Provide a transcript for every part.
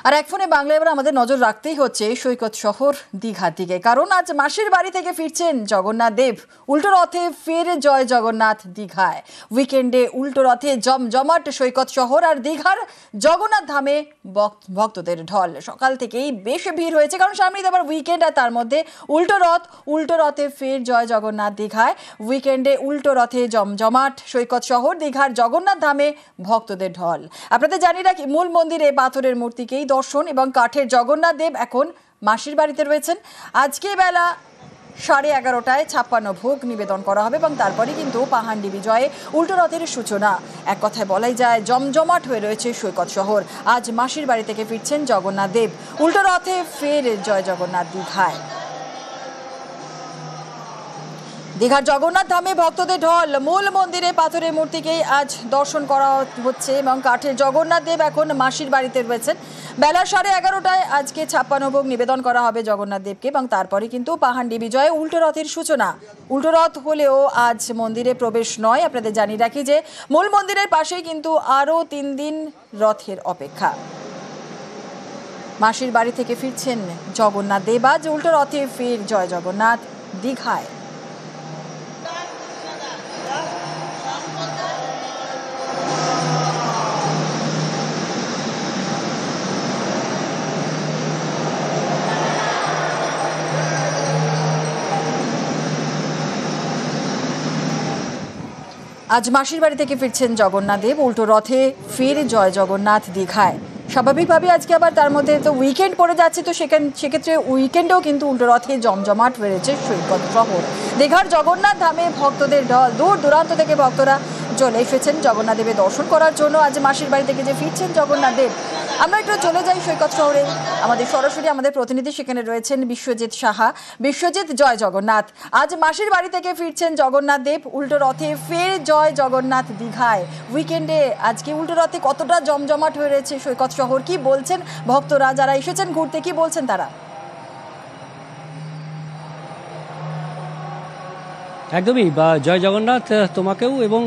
আর এক ফোনে বাংলা এবার আমাদের নজর রাখতেই হচ্ছে সৈকত শহর দীঘার দিকে, কারণ আজ মাসির বাড়ি থেকে ফিরছেন জগন্নাথ দেব। উল্টো রথে ফের জয় জগন্নাথ দীঘায়। উইকেন্ডে উল্টো রথে জমজমাট সৈকত শহর আর দীঘার জগন্নাথ ধামে ভক্তদের ঢল। সকাল থেকেই বেশ ভিড় হয়েছে, কারণ সামনেই আবার উইকেন্ড, আর তার মধ্যে উল্টো রথে ফের জয় জগন্নাথ দীঘায়। উইকেন্ডে উল্টো রথে জমজমাট সৈকত শহর, দীঘার জগন্নাথ ধামে ভক্তদের ঢল। আপনাদের জানি রাখি, মূল মন্দিরে পাথরের মূর্তিকেই দর্শন এবং কাঠের জগন্নাথ দেব এখন মাসির বাড়িতে রয়েছেন। আজকে বেলা 11:30টায় 56 ভোগ নিবেদন করা হবে এবং তারপরে কিন্তু পাহান্ডি বিজয়ে উল্টো রথের সূচনা। এক কথায় বলাই যায় জমজমাট হয়ে রয়েছে সৈকত শহর। আজ মাসির বাড়ি থেকে ফিরছেন জগন্নাথ দেব। উল্টো রথে ফের জয় জগন্নাথ দীঘায়। দীঘার জগন্নাথ ধামে ভক্তদের ঢল। মূল মন্দিরে পাথরের মূর্তিকেই আজ দর্শন করা হচ্ছে এবং কাঠের জগন্নাথ দেব এখন মাসির বাড়িতে রয়েছেন। বেলা 11:30টায় আজকে 56 ভোগ নিবেদন করা হবে জগন্নাথ দেবকে এবং তারপরে কিন্তু পাহান্ডি বিজয়ে উল্টো রথের সূচনা। উল্টো রথ হলেও আজ মন্দিরে প্রবেশ নয়। আপনাদের জানিয়ে রাখি যে মূল মন্দিরের পাশেই কিন্তু আরও 3 দিন রথের অপেক্ষা। মাসির বাড়ি থেকে ফিরছেন জগন্নাথ দেব। আজ উল্টো রথে ফের জয় জগন্নাথ দীঘায়। আজ মাসির বাড়ি থেকে ফিরছেন জগন্নাথ দেব। উল্টো রথে ফের জয় জগন্নাথ দীঘায়। স্বাভাবিকভাবে আজকে আবার তার মধ্যে তো উইকেন্ড পড়ে যাচ্ছে, তো সেক্ষেত্রে উইকেন্ডেও কিন্তু উল্টো রথে জমজমাট হয়েছে সৈকত শহর। দীঘার জগন্নাথ ধামে ভক্তদের ঢল। দূর দূরান্ত থেকে ভক্তরা চলে এসেছেন জগন্নাথ দেবের দর্শন করার জন্য। আজ মাসির বাড়ি থেকে যে ফিরছেন জগন্নাথ দেব, আমরা একটু চলে যাই সৈকত শহরে। সরাসরি আমাদের প্রতিনিধি সেখানে রয়েছেন বিশ্বজিৎ সাহা। বিশ্বজিৎ, জয় জগন্নাথ। আজ মাসির বাড়ি থেকে ফিরছেন জগন্নাথ দেব। উল্টো রথে ফের জয় জগন্নাথ দীঘায়। উইকেন্ডে আজকে উল্টো রথে কতটা জমজমাট হয়ে রয়েছে সৈকত শহর, কি বলছেন ভক্তরা যারা এসেছেন ঘুরতে, কি বলছেন তারা? একদমই জয় জগন্নাথ তোমাকেও। এবং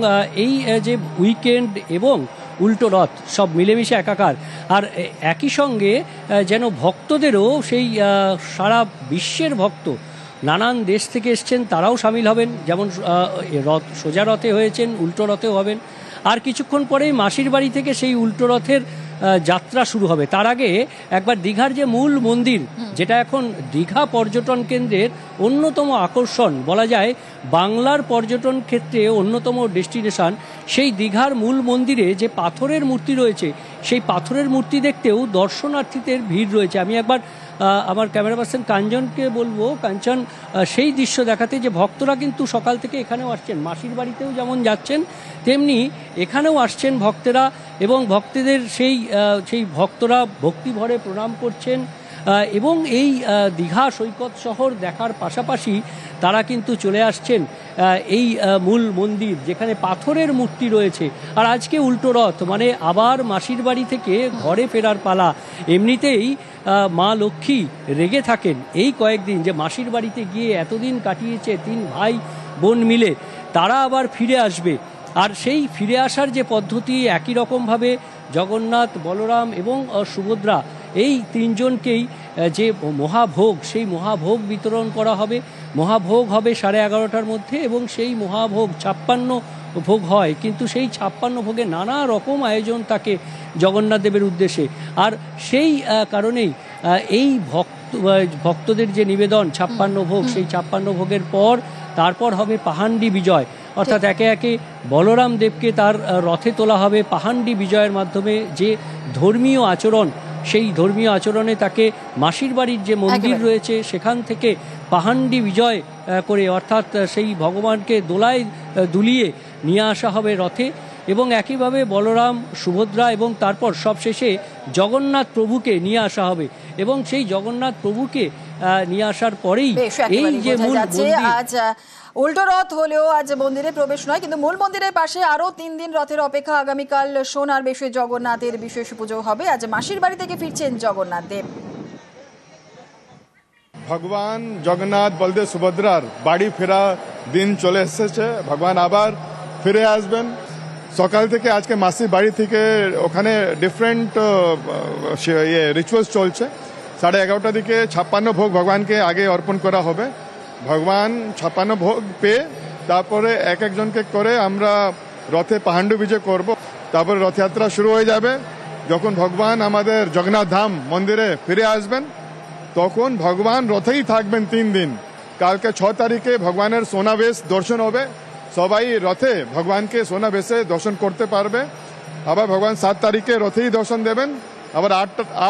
এই যে উইকেন্ড এবং উল্টো রথ সব মিলেমিশে একাকার, আর একই সঙ্গে যেন ভক্তদেরও সেই সারা বিশ্বের ভক্ত নানান দেশ থেকে এসছেন, তারাও সামিল হবেন। যেমন রথ সোজা রথে হয়েছেন, উল্টো রথেও হবেন। আর কিছুক্ষণ পরেই মাসির বাড়ি থেকে সেই উল্টো রথের যাত্রা শুরু হবে। তার আগে একবার দীঘার যে মূল মন্দির, যেটা এখন দীঘা পর্যটন কেন্দ্রের অন্যতম আকর্ষণ, বলা যায় বাংলার পর্যটন ক্ষেত্রে অন্যতম ডেস্টিনেশন, সেই দীঘার মূল মন্দিরে যে পাথরের মূর্তি রয়েছে, সেই পাথরের মূর্তি দেখতেও দর্শনার্থীদের ভিড় রয়েছে। আমি একবার আমার ক্যামেরা পার্সন কাঞ্চনকে বলবো, কাঞ্চন, সেই দৃশ্য দেখাতে, যে ভক্তরা কিন্তু সকাল থেকে এখানেও আসছেন। মাসির বাড়িতেও যেমন যাচ্ছেন, তেমনি এখানেও আসছেন ভক্তেরা, এবং ভক্তদের সেই ভক্তরা ভক্তি ভরে প্রণাম করছেন। এবং এই দীঘা সৈকত শহর দেখার পাশাপাশি তারা কিন্তু চলে আসছেন এই মূল মন্দির, যেখানে পাথরের মূর্তি রয়েছে। আর আজকে উল্টো রথ, মানে আবার মাসির বাড়ি থেকে ঘরে ফেরার পালা। এমনিতেই মা লক্ষ্মী রেগে থাকেন এই কয়েকদিন, যে মাসির বাড়িতে গিয়ে এতদিন কাটিয়েছে 3 ভাই বোন মিলে, তারা আবার ফিরে আসবে। আর সেই ফিরে আসার যে পদ্ধতি, একই রকমভাবে জগন্নাথ, বলরাম এবং সুভদ্রা, এই 3 জনকেই যে মহাভোগ, সেই মহাভোগ বিতরণ করা হবে। মহাভোগ হবে 11:30টার মধ্যে, এবং সেই মহাভোগ 56 ভোগ হয়। কিন্তু সেই 56 ভোগে নানা রকম আয়োজন থাকে জগন্নাথ দেবের উদ্দেশ্যে। আর সেই কারণেই এই ভক্তদের যে নিবেদন 56 ভোগ, সেই 56 ভোগের পর তারপর হবে পাহান্ডি বিজয়। অর্থাৎ একে একে বলরাম দেবকে তার রথে তোলা হবে। পাহান্ডি বিজয়ের মাধ্যমে যে ধর্মীয় আচরণ, সেই ধর্মীয় আচরণে তাকে মাসির বাড়ির যে মন্দির রয়েছে সেখান থেকে পাহান্ডি বিজয় করে, অর্থাৎ সেই ভগবানকে দোলায় দুলিয়ে নিয়ে আসা হবে রথে। এবং একইভাবে বলরাম, সুভদ্রা এবং তারপর সবশেষে জগন্নাথ প্রভুকে নিয়ে আসা হবে। এবং সেই জগন্নাথ প্রভুকে নিয়ে আসার পরেই এই যে মূল আজ উল্টো রথ হলেও আজ মন্দিরে প্রবেশ নয়, কিন্তু মূল মন্দিরের পাশে আরো 3 দিন রথের অপেক্ষা। আগামীকাল সোনার বেশে জগন্নাথের বিশেষ পুজো হবে। আজ মাসির বাড়ি থেকে ফিরছেন জগন্নাথ দেব। ভগবান জগন্নাথ, বলদেব, সুভদ্রার বাড়ি ফেরা দিন চলে এসেছে। ভগবান আবার ফিরে আসবেন সকাল থেকে আজকে মাসির বাড়ি থেকে ওখানে ডিফারেন্ট রিচুয়ালস চলছে। 11:30টার দিকে 56 ভোগ ভগবানকে আগে অর্পণ করা হবে। ভগবান 56 ভোগ পেয়ে তারপরে এক একজনকে করে আমরা রথে পাহান্ডু বিজে করব। তারপরে রথযাত্রা শুরু হয়ে যাবে। যখন ভগবান আমাদের জগন্নাথ ধাম মন্দিরে ফিরে আসবেন তখন ভগবান রথেই থাকবেন 3 দিন। কালকে 6 তারিখে ভগবানের সোনাবেশ দর্শন হবে। সবাই রথে ভগবানকে সোনাবেশে দর্শন করতে পারবে। আবার ভগবান 7 তারিখে রথেই দর্শন দেবেন। আবার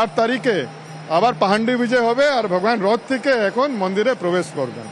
8 তারিখে আবার পাহান্ডি বিজয় হবে আর ভগবান রথ থেকে এখন মন্দিরে প্রবেশ করবেন।